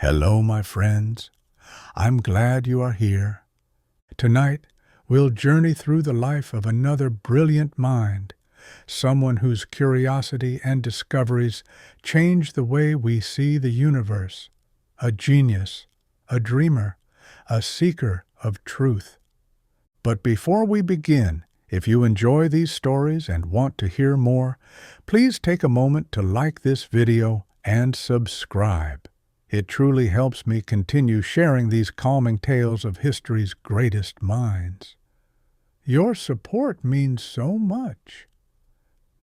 Hello, my friends. I'm glad you are here. Tonight, we'll journey through the life of another brilliant mind, someone whose curiosity and discoveries change the way we see the universe, a genius, a dreamer, a seeker of truth. But before we begin, if you enjoy these stories and want to hear more, please take a moment to like this video and subscribe. It truly helps me continue sharing these calming tales of history's greatest minds. Your support means so much.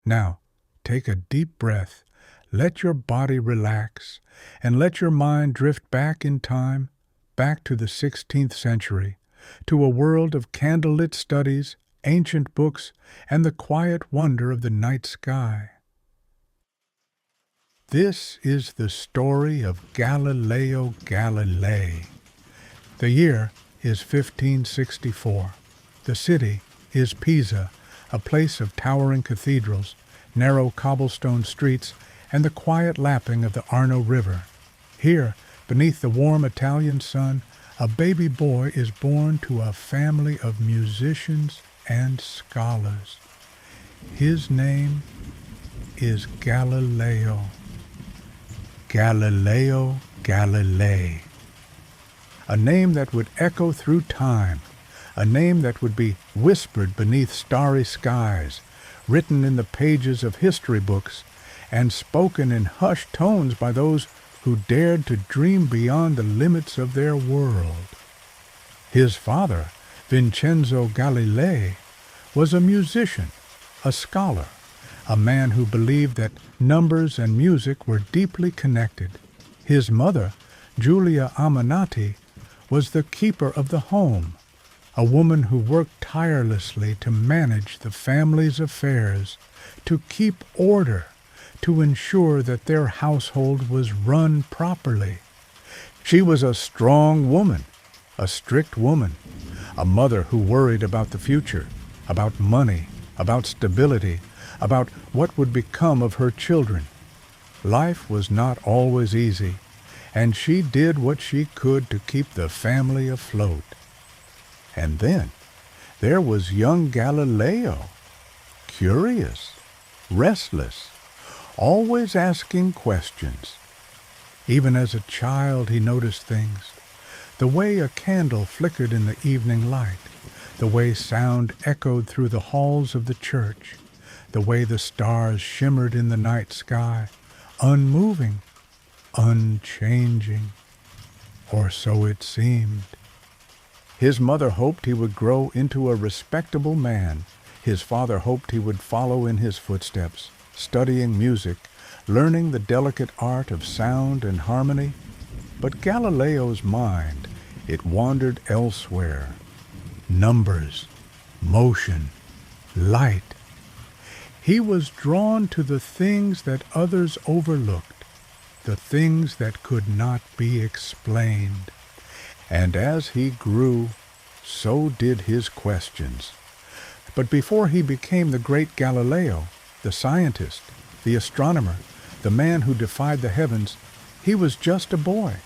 Now, take a deep breath, let your body relax, and let your mind drift back in time, back to the 16th century, to a world of candlelit studies, ancient books, and the quiet wonder of the night sky. This is the story of Galileo Galilei. The year is 1564. The city is Pisa, a place of towering cathedrals, narrow cobblestone streets, and the quiet lapping of the Arno River. Here, beneath the warm Italian sun, a baby boy is born to a family of musicians and scholars. His name is Galileo. Galileo Galilei. A name that would echo through time, a name that would be whispered beneath starry skies, written in the pages of history books, and spoken in hushed tones by those who dared to dream beyond the limits of their world. His father, Vincenzo Galilei, was a musician, a scholar, a man who believed that numbers and music were deeply connected. His mother, Giulia Ammannati, was the keeper of the home, a woman who worked tirelessly to manage the family's affairs, to keep order, to ensure that their household was run properly. She was a strong woman, a strict woman, a mother who worried about the future, about money, about stability, about what would become of her children. Life was not always easy, and she did what she could to keep the family afloat. And then there was young Galileo, curious, restless, always asking questions. Even as a child he noticed things, the way a candle flickered in the evening light, the way sound echoed through the halls of the church, the way the stars shimmered in the night sky, unmoving, unchanging, or so it seemed. His mother hoped he would grow into a respectable man. His father hoped he would follow in his footsteps, studying music, learning the delicate art of sound and harmony. But Galileo's mind, it wandered elsewhere. Numbers, motion, light. He was drawn to the things that others overlooked, the things that could not be explained. And as he grew, so did his questions. But before he became the great Galileo, the scientist, the astronomer, the man who defied the heavens, he was just a boy,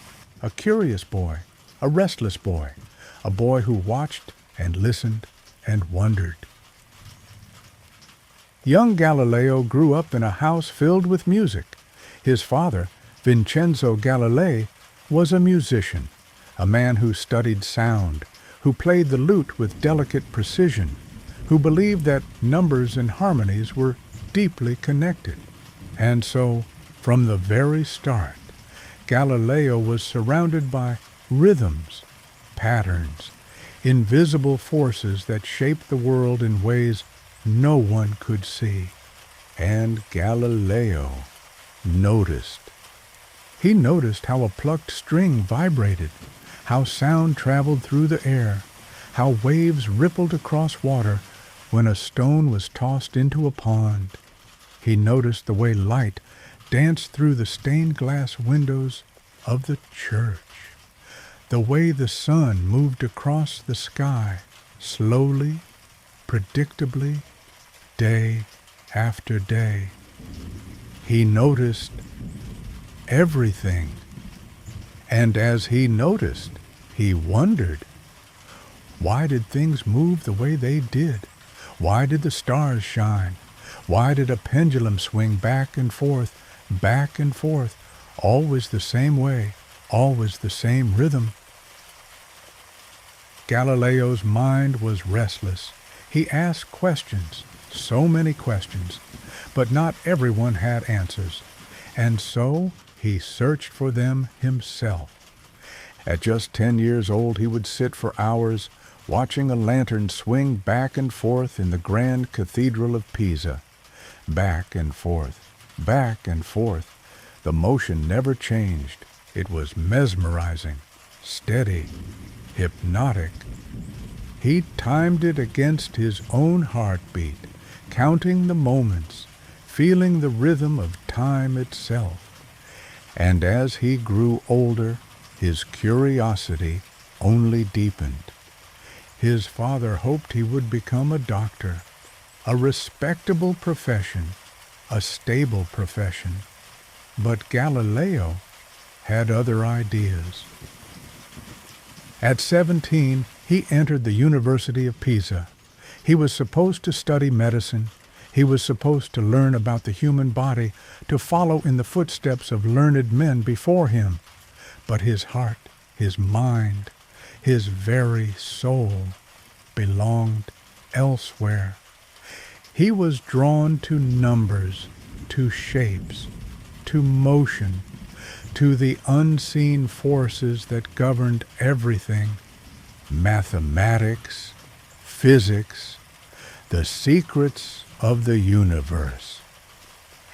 a curious boy, a restless boy, a boy who watched and listened and wondered. Young Galileo grew up in a house filled with music. His father, Vincenzo Galilei, was a musician, a man who studied sound, who played the lute with delicate precision, who believed that numbers and harmonies were deeply connected. And so, from the very start, Galileo was surrounded by rhythms, patterns, invisible forces that shaped the world in ways no one could see. And Galileo noticed. He noticed how a plucked string vibrated, how sound traveled through the air, how waves rippled across water when a stone was tossed into a pond. He noticed the way light danced through the stained glass windows of the church, the way the sun moved across the sky, slowly, predictably, day after day. He noticed everything. And as he noticed, he wondered, why did things move the way they did? Why did the stars shine? Why did a pendulum swing back and forth, always the same way, always the same rhythm? Galileo's mind was restless. He asked questions, so many questions, but not everyone had answers, and so he searched for them himself. At just 10 years old, he would sit for hours watching a lantern swing back and forth in the grand cathedral of Pisa. Back and forth, back and forth. The motion never changed. It was mesmerizing, steady, hypnotic. He timed it against his own heartbeat, counting the moments, feeling the rhythm of time itself. And as he grew older, his curiosity only deepened. His father hoped he would become a doctor, a respectable profession, a stable profession. But Galileo had other ideas. At 17, he entered the University of Pisa. He was supposed to study medicine. He was supposed to learn about the human body, to follow in the footsteps of learned men before him. But his heart, his mind, his very soul belonged elsewhere. He was drawn to numbers, to shapes, to motion, to the unseen forces that governed everything: mathematics, physics, the secrets of the universe.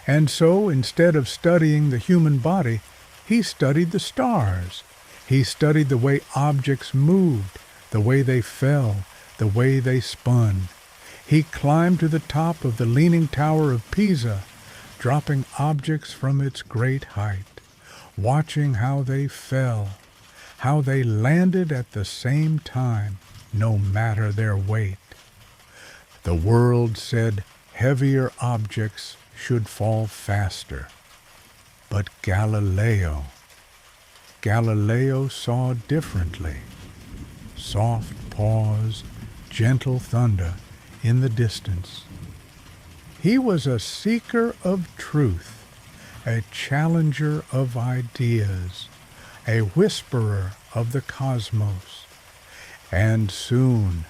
And so, instead of studying the human body, he studied the stars. He studied the way objects moved, the way they fell, the way they spun. He climbed to the top of the Leaning Tower of Pisa, dropping objects from its great height, watching how they fell, how they landed at the same time, no matter their weight. The world said heavier objects should fall faster. But Galileo saw differently. Soft pause, gentle thunder in the distance. He was a seeker of truth, a challenger of ideas, a whisperer of the cosmos. And soon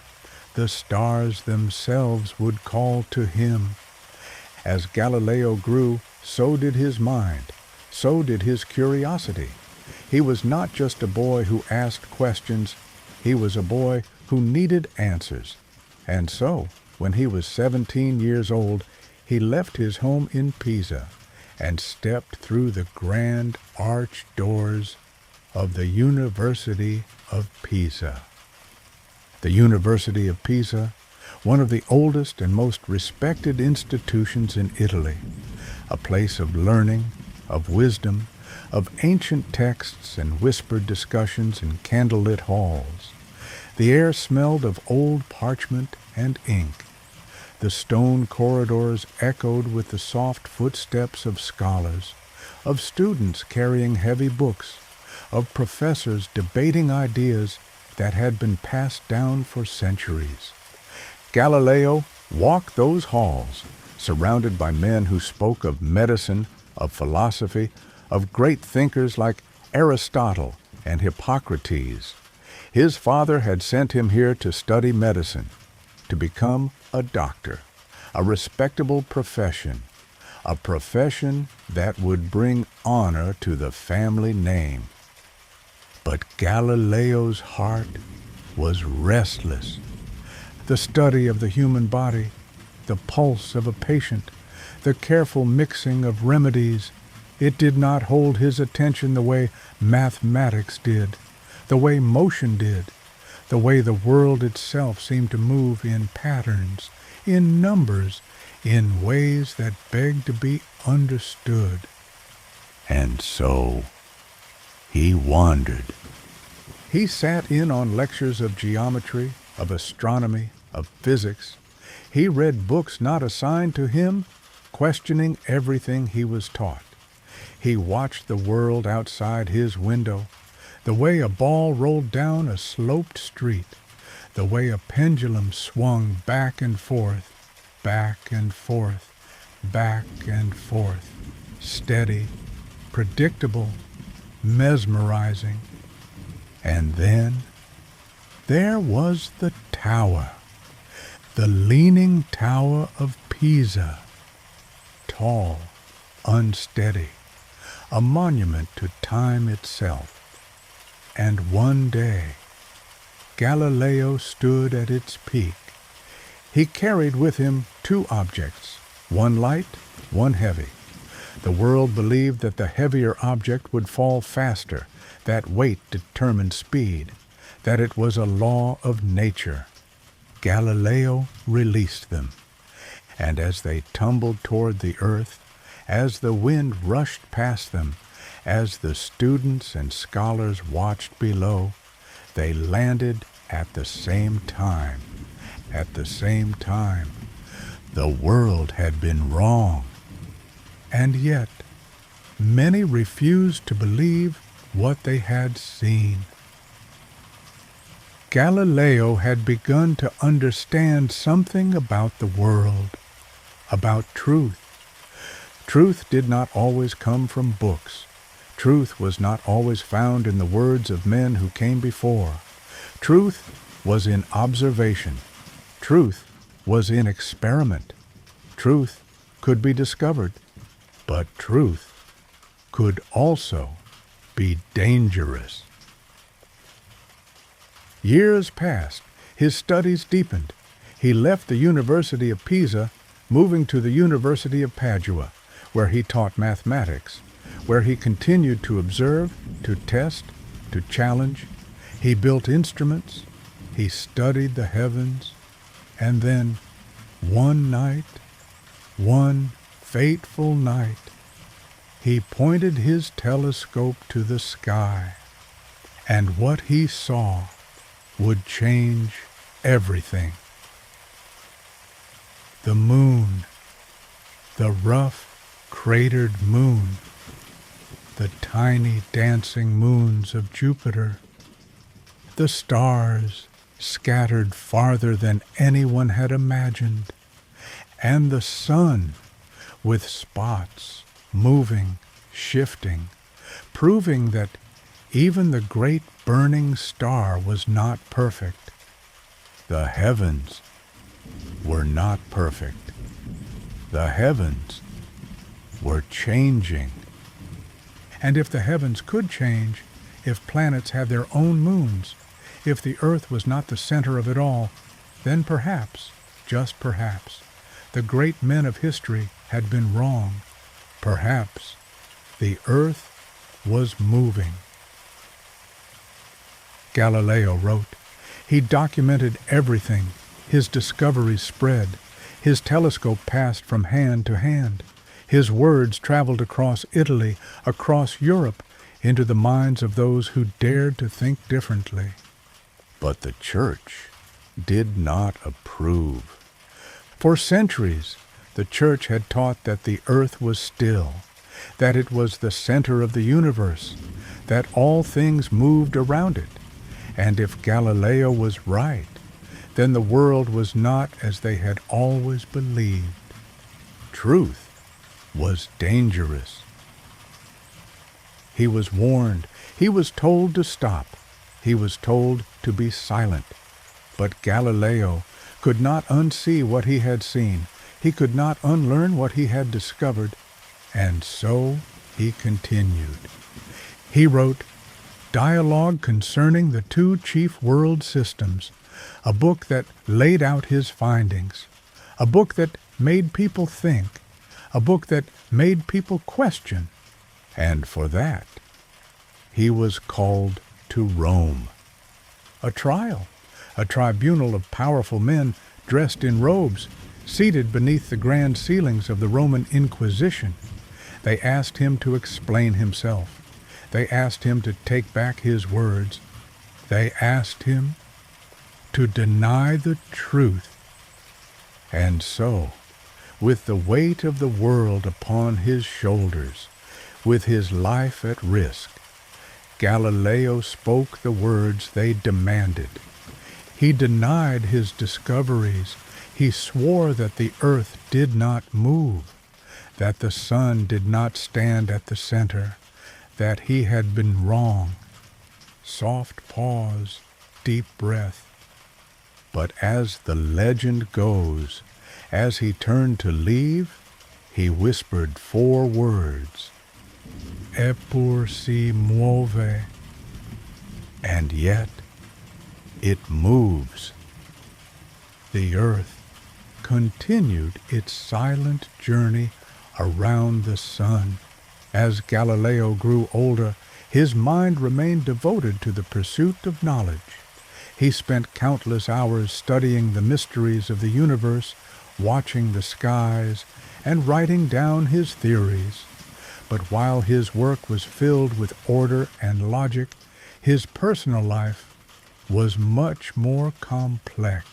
the stars themselves would call to him. As Galileo grew, so did his mind, so did his curiosity. He was not just a boy who asked questions, he was a boy who needed answers. And so, when he was 17 years old, he left his home in Pisa and stepped through the grand arched doors of the University of Pisa. The University of Pisa, one of the oldest and most respected institutions in Italy, a place of learning, of wisdom, of ancient texts and whispered discussions in candlelit halls. The air smelled of old parchment and ink. The stone corridors echoed with the soft footsteps of scholars, of students carrying heavy books, of professors debating ideas that had been passed down for centuries. Galileo walked those halls, surrounded by men who spoke of medicine, of philosophy, of great thinkers like Aristotle and Hippocrates. His father had sent him here to study medicine, to become a doctor, a respectable profession, a profession that would bring honor to the family name. But Galileo's heart was restless. The study of the human body, the pulse of a patient, the careful mixing of remedies, it did not hold his attention the way mathematics did, the way motion did, the way the world itself seemed to move in patterns, in numbers, in ways that begged to be understood. And so he wandered. He sat in on lectures of geometry, of astronomy, of physics. He read books not assigned to him, questioning everything he was taught. He watched the world outside his window, the way a ball rolled down a sloped street, the way a pendulum swung back and forth, back and forth, back and forth, steady, predictable, mesmerizing. And then there was the tower, the leaning tower of Pisa, tall, unsteady, a monument to time itself. And one day, Galileo stood at its peak. He carried with him two objects, one light, one heavy. The world believed that the heavier object would fall faster, that weight determined speed, that it was a law of nature. Galileo released them, and as they tumbled toward the earth, as the wind rushed past them, as the students and scholars watched below, they landed at the same time. At the same time, the world had been wrong. And yet, many refused to believe what they had seen. Galileo had begun to understand something about the world, about truth. Truth did not always come from books. Truth was not always found in the words of men who came before. Truth was in observation. Truth was in experiment. Truth could be discovered, but truth could also be dangerous. Years passed. His studies deepened. He left the University of Pisa, moving to the University of Padua, where he taught mathematics, where he continued to observe, to test, to challenge. He built instruments. He studied the heavens. And then, one night, one fateful night, he pointed his telescope to the sky, and what he saw would change everything. The moon, the rough, cratered moon, the tiny dancing moons of Jupiter, the stars scattered farther than anyone had imagined, and the sun with spots moving, shifting, proving that even the great burning star was not perfect. The heavens were not perfect. The heavens were changing. And if the heavens could change, if planets had their own moons, if the earth was not the center of it all, then perhaps, just perhaps, the great men of history had been wrong. Perhaps the earth was moving. Galileo wrote. He documented everything. His discoveries spread. His telescope passed from hand to hand. His words traveled across Italy, across Europe, into the minds of those who dared to think differently. But the Church did not approve. For centuries, the Church had taught that the earth was still, that it was the center of the universe, that all things moved around it. And if Galileo was right, then the world was not as they had always believed. Truth was dangerous. He was warned. He was told to stop. He was told to be silent. But Galileo could not unsee what he had seen. He could not unlearn what he had discovered. And so he continued. He wrote Dialogue Concerning the Two Chief World Systems, a book that laid out his findings, a book that made people think, a book that made people question, and for that, he was called to Rome. A trial, a tribunal of powerful men dressed in robes, seated beneath the grand ceilings of the Roman Inquisition. They asked him to explain himself. They asked him to take back his words. They asked him to deny the truth. And so, with the weight of the world upon his shoulders, with his life at risk, Galileo spoke the words they demanded. He denied his discoveries. He swore that the earth did not move, that the sun did not stand at the center, that he had been wrong. Soft pause, deep breath. But as the legend goes, as he turned to leave, he whispered 4 words, "Eppur si muove," and yet it moves. The earth continued its silent journey around the sun. As Galileo grew older, his mind remained devoted to the pursuit of knowledge. He spent countless hours studying the mysteries of the universe, watching the skies, and writing down his theories. But while his work was filled with order and logic, his personal life was much more complex.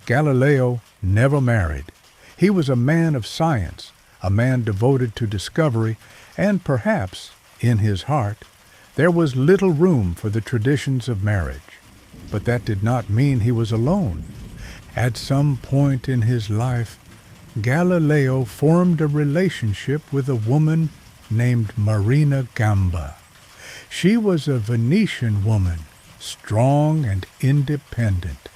Galileo never married. He was a man of science, a man devoted to discovery, and perhaps, in his heart, there was little room for the traditions of marriage. But that did not mean he was alone. At some point in his life, Galileo formed a relationship with a woman named Marina Gamba. She was a Venetian woman, strong and independent,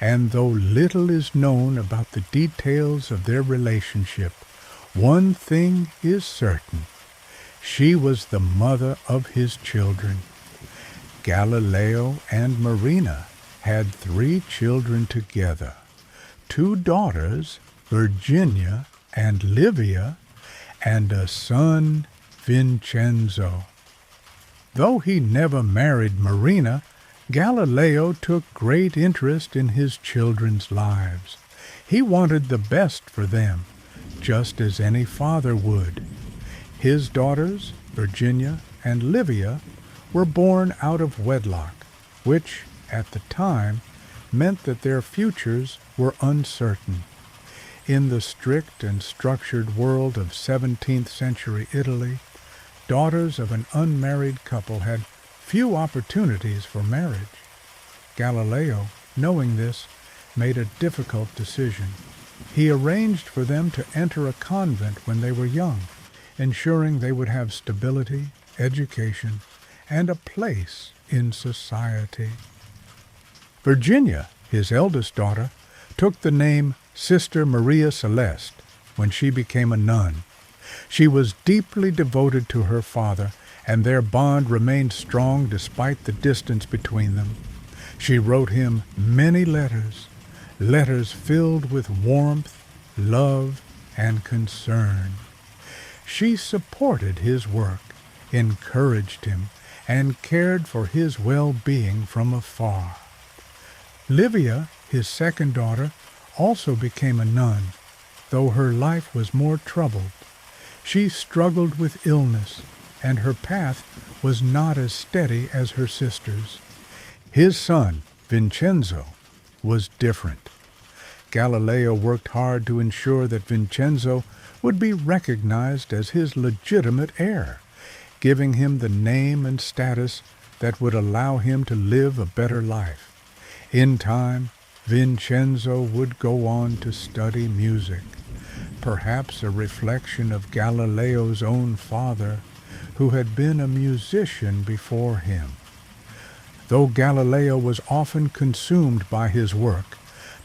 and though little is known about the details of their relationship, one thing is certain. She was the mother of his children. Galileo and Marina had 3 children together, 2 daughters, Virginia and Livia, and a son, Vincenzo. Though he never married Marina, Galileo took great interest in his children's lives. He wanted the best for them, just as any father would. His daughters, Virginia and Livia, were born out of wedlock, which, at the time, meant that their futures were uncertain. In the strict and structured world of 17th century Italy, daughters of an unmarried couple had few opportunities for marriage. Galileo, knowing this, made a difficult decision. He arranged for them to enter a convent when they were young, ensuring they would have stability, education, and a place in society. Virginia, his eldest daughter, took the name Sister Maria Celeste when she became a nun. She was deeply devoted to her father, and their bond remained strong despite the distance between them. She wrote him many letters, letters filled with warmth, love, and concern. She supported his work, encouraged him, and cared for his well-being from afar. Livia, his second daughter, also became a nun, though her life was more troubled. She struggled with illness, and her path was not as steady as her sister's. His son, Vincenzo, was different. Galileo worked hard to ensure that Vincenzo would be recognized as his legitimate heir, giving him the name and status that would allow him to live a better life. In time, Vincenzo would go on to study music, perhaps a reflection of Galileo's own father, who had been a musician before him. Though Galileo was often consumed by his work,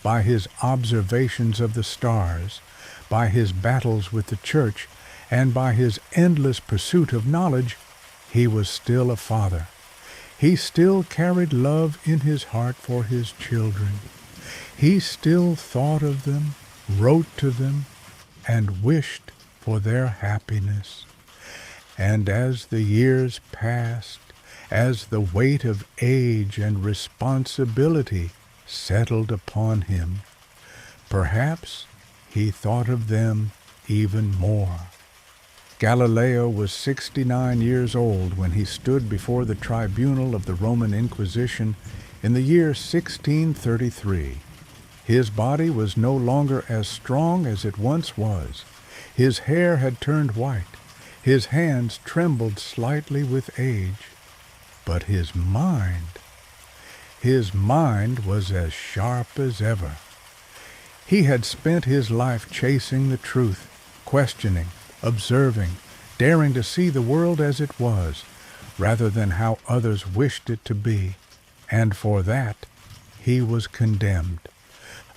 by his observations of the stars, by his battles with the church, and by his endless pursuit of knowledge, he was still a father. He still carried love in his heart for his children. He still thought of them, wrote to them, and wished for their happiness. And as the years passed, as the weight of age and responsibility settled upon him, perhaps he thought of them even more. Galileo was 69 years old when he stood before the tribunal of the Roman Inquisition in the year 1633. His body was no longer as strong as it once was. His hair had turned white. His hands trembled slightly with age, but his mind was as sharp as ever. He had spent his life chasing the truth, questioning, observing, daring to see the world as it was, rather than how others wished it to be, and for that he was condemned.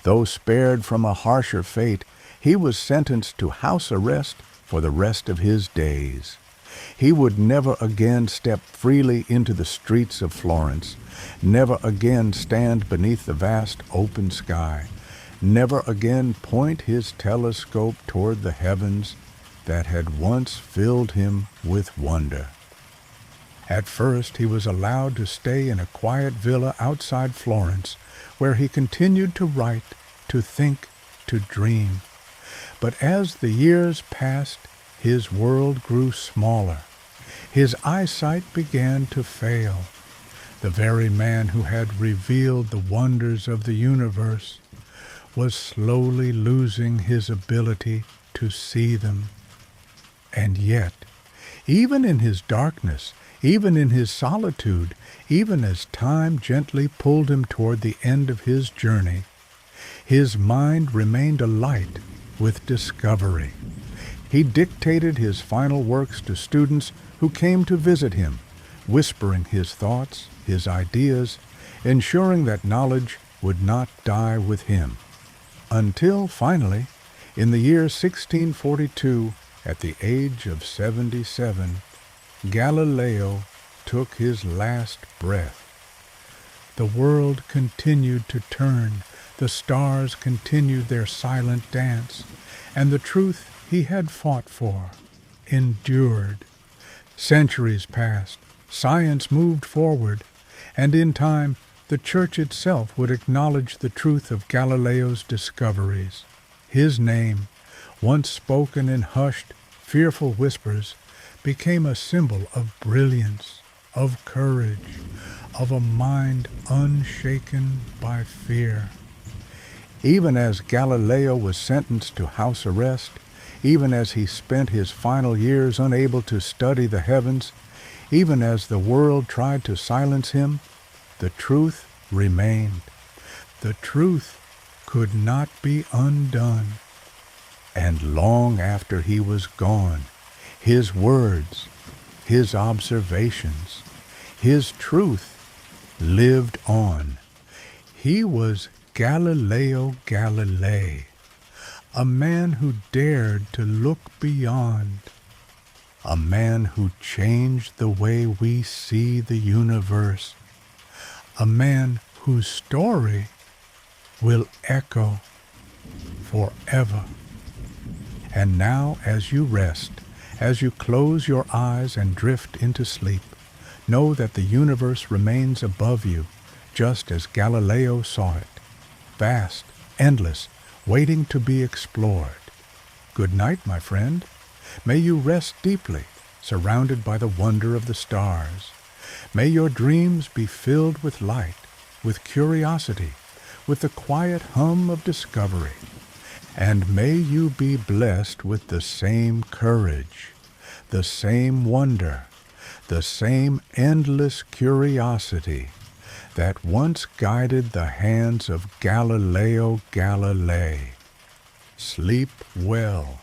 Though spared from a harsher fate, he was sentenced to house arrest for the rest of his days. He would never again step freely into the streets of Florence, never again stand beneath the vast open sky, never again point his telescope toward the heavens that had once filled him with wonder. At first he was allowed to stay in a quiet villa outside Florence, where he continued to write, to think, to dream. But as the years passed, his world grew smaller. His eyesight began to fail. The very man who had revealed the wonders of the universe was slowly losing his ability to see them. And yet, even in his darkness, even in his solitude, even as time gently pulled him toward the end of his journey, his mind remained alight with discovery. He dictated his final works to students who came to visit him, whispering his thoughts, his ideas, ensuring that knowledge would not die with him. Until finally, in the year 1642, at the age of 77, Galileo took his last breath. The world continued to turn, the stars continued their silent dance, and the truth he had fought for endured. Centuries passed, science moved forward, and in time the Church itself would acknowledge the truth of Galileo's discoveries. His name, once spoken in hushed, fearful whispers, became a symbol of brilliance, of courage, of a mind unshaken by fear. Even as Galileo was sentenced to house arrest, even as he spent his final years unable to study the heavens, even as the world tried to silence him, the truth remained. The truth could not be undone. And long after he was gone, his words, his observations, his truth lived on. He was Galileo Galilei, a man who dared to look beyond, a man who changed the way we see the universe, a man whose story will echo forever. And now, as you rest, as you close your eyes and drift into sleep, know that the universe remains above you, just as Galileo saw it, vast, endless, waiting to be explored. Good night, my friend. May you rest deeply, surrounded by the wonder of the stars. May your dreams be filled with light, with curiosity, with the quiet hum of discovery. And may you be blessed with the same courage, the same wonder, the same endless curiosity that once guided the hands of Galileo Galilei. Sleep well.